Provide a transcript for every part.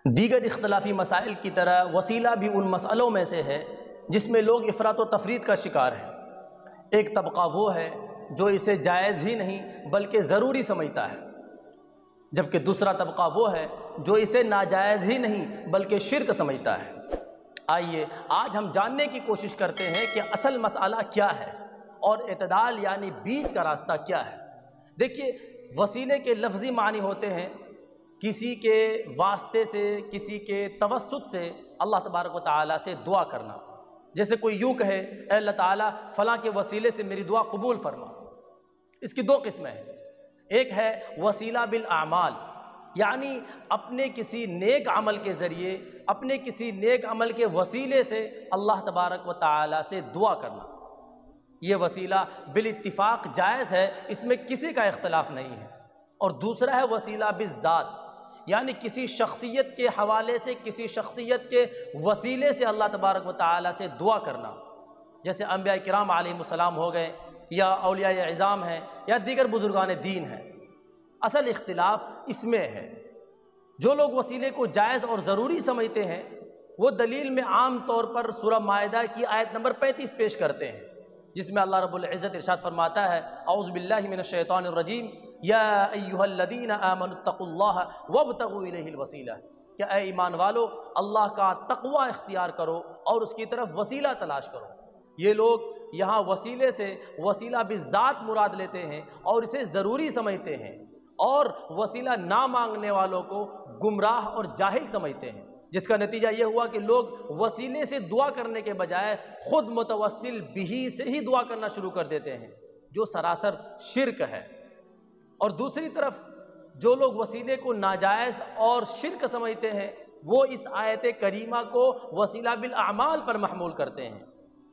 دیگر اختلافی مسائل کی طرح وسیلہ بھی ان مسئلوں میں سے ہے جس میں لوگ افراط و تفریط کا شکار ہیں۔ ایک طبقہ وہ ہے جو اسے جائز ہی نہیں بلکہ ضروری سمجھتا ہے، جبکہ دوسرا طبقہ وہ ہے جو اسے ناجائز ہی نہیں بلکہ شرک سمجھتا ہے۔ آئیے آج ہم جاننے کی کوشش کرتے ہیں کہ اصل مسئلہ کیا ہے اور اعتدال یعنی بیچ کا راستہ کیا ہے۔ دیکھیے، وسیلے کے لفظی معنی ہوتے ہیں کسی کے واسطے سے، کسی کے توسط سے اللہ تبارک و تعالیٰ سے دعا کرنا۔ جیسے کوئی یوں کہے، اے اللہ تعالیٰ فلاں کے وسیلے سے میری دعا قبول فرما۔ اس کی دو قسمیں ہیں، ایک ہے وسیلہ بالاعمال، یعنی اپنے کسی نیک عمل کے ذریعے، اپنے کسی نیک عمل کے وسیلے سے اللہ تبارک و تعالیٰ سے دعا کرنا۔ یہ وسیلہ بالاتفاق جائز ہے، اس میں کسی کا اختلاف نہیں ہے۔ اور دوسرا ہے وسیلہ بالذات، یعنی کسی شخصیت کے حوالے سے، کسی شخصیت کے وسیلے سے اللہ تبارک و تعالیٰ سے دعا کرنا، جیسے انبیاء کرام علیہم السلام ہو گئے، یا اولیاء اعظام ہیں، یا دیگر بزرگان دین ہیں۔ اصل اختلاف اس میں ہے۔ جو لوگ وسیلے کو جائز اور ضروری سمجھتے ہیں وہ دلیل میں عام طور پر سورہ مائدہ کی آیت نمبر 35 پیش کرتے ہیں، جس میں اللہ رب العزت ارشاد فرماتا ہے، اعوذ باللہ من الشیطان الرجیم، یا ایھا الذین آمنوا اتقوا اللہ وابتغوا الیہ الوسیلہ، کہ اے ایمان والو اللہ کا تقوی اختیار کرو اور اس کی طرف وسیلہ تلاش کرو۔ یہ لوگ یہاں وسیلے سے وسیلہ بالذات مراد لیتے ہیں اور اسے ضروری سمجھتے ہیں، اور وسیلہ نہ مانگنے والوں کو گمراہ اور جاہل سمجھتے ہیں، جس کا نتیجہ یہ ہوا کہ لوگ وسیلے سے دعا کرنے کے بجائے خود متوسل بہ سے ہی دعا کرنا شروع کر دیتے ہیں، جو سراسر شرک ہے۔ اور دوسری طرف جو لوگ وسیلے کو ناجائز اور شرک سمجھتے ہیں وہ اس آیت کریمہ کو وسیلہ بالاعمال پر محمول کرتے ہیں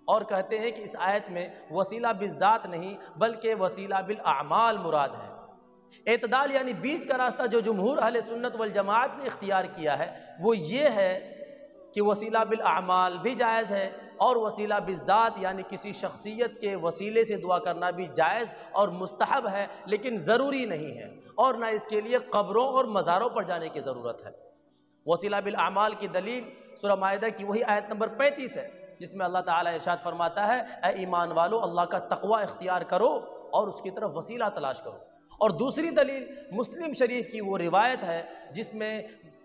اور کہتے ہیں کہ اس آیت میں وسیلہ بالذات نہیں بلکہ وسیلہ بالاعمال مراد ہے۔ اعتدال یعنی بیچ کا راستہ جو جمہور اہل سنت والجماعت نے اختیار کیا ہے وہ یہ ہے کہ وسیلہ بالاعمال بھی جائز ہے اور وسیلہ بالذات یعنی کسی شخصیت کے وسیلے سے دعا کرنا بھی جائز اور مستحب ہے، لیکن ضروری نہیں ہے، اور نہ اس کے لیے قبروں اور مزاروں پر جانے کی ضرورت ہے۔ وسیلہ بالاعمال کی دلیل سورہ مائدہ کی وہی آیت نمبر 35 ہے، جس میں اللہ تعالیٰ ارشاد فرماتا ہے، اے ایمان والو اللہ کا تقوی اختیار کرو اور اس کی طرف وسیلہ تلاش کرو۔ اور دوسری دلیل مسلم شریف کی وہ روایت ہے جس میں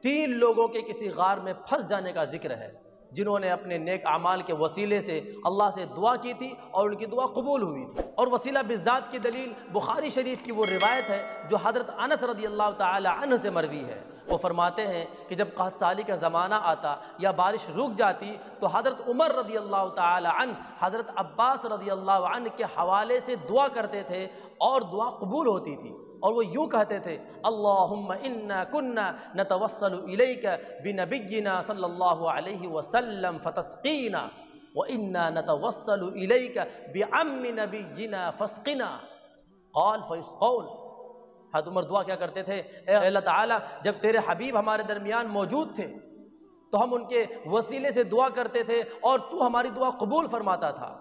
3 لوگوں کے کسی غار میں پھنس جانے کا ذکر ہے، جنہوں نے اپنے نیک اعمال کے وسیلے سے اللہ سے دعا کی تھی اور ان کی دعا قبول ہوئی تھی۔ اور وسیلہ بالذات کی دلیل بخاری شریف کی وہ روایت ہے جو حضرت انس رضی اللہ تعالی عنہ سے مروی ہے۔ وہ فرماتے ہیں کہ جب قحط سالی کا زمانہ آتا یا بارش رک جاتی تو حضرت عمر رضی اللہ تعالی عنہ حضرت عباس رضی اللہ عنہ کے حوالے سے دعا کرتے تھے اور دعا قبول ہوتی تھی، اور وہ یوں کہتے تھے، اللہم انا کنا نتوسل الیک بنبینا صلی اللہ علیہ وسلم فتسقینا وانا نتوسل الیک بعم نبینا فاسقنا قال فیسقون۔ حضرت عمر دعا کیا کرتے تھے، اے اللہ تعالیٰ جب تیرے حبیب ہمارے درمیان موجود تھے تو ہم ان کے وسیلے سے دعا کرتے تھے اور تو ہماری دعا قبول فرماتا تھا،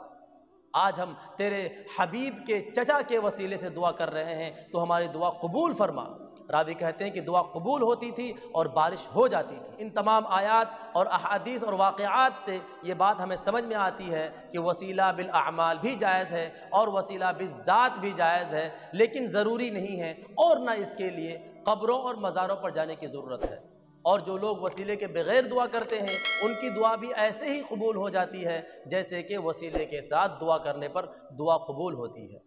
آج ہم تیرے حبیب کے چچا کے وسیلے سے دعا کر رہے ہیں تو ہماری دعا قبول فرما۔ راوی کہتے ہیں کہ دعا قبول ہوتی تھی اور بارش ہو جاتی تھی۔ ان تمام آیات اور احادیث اور واقعات سے یہ بات ہمیں سمجھ میں آتی ہے کہ وسیلہ بالاعمال بھی جائز ہے اور وسیلہ بالذات بھی جائز ہے، لیکن ضروری نہیں ہے اور نہ اس کے لیے قبروں اور مزاروں پر جانے کی ضرورت ہے۔ اور جو لوگ وسیلے کے بغیر دعا کرتے ہیں ان کی دعا بھی ایسے ہی قبول ہو جاتی ہے جیسے کہ وسیلے کے ساتھ دعا کرنے پر دعا قبول ہوتی ہے۔